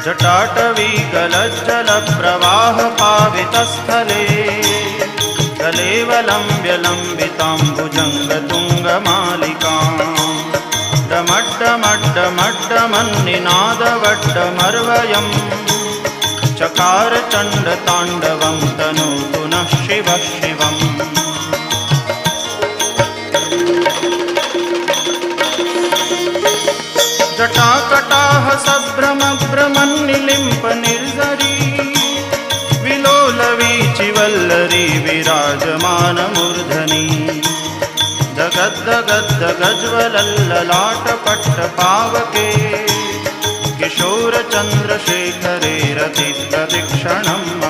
जटाटवी गलज्जलप्रवाहपावितस्थले कलेवलम्ब्य लम्बिताम्बुजङ्गतुङ्गमालिकाम् डमड्डमड्डमड्डमन्निनादवड्डमर्वयम् चकार चण्डताण्डवं तनोतु नः शिवः शिवम्। जटाकटाह सभ्रमभ्रमन्निलिम्प निर्झरी विलोलवीचिवल्लरी विराजमानमूर्धनि दगद्दगद्दगज्ज्वलल्ललाटपट्टपावके किशोरचन्द्रशेखरे रतिप्रदक्षिणम्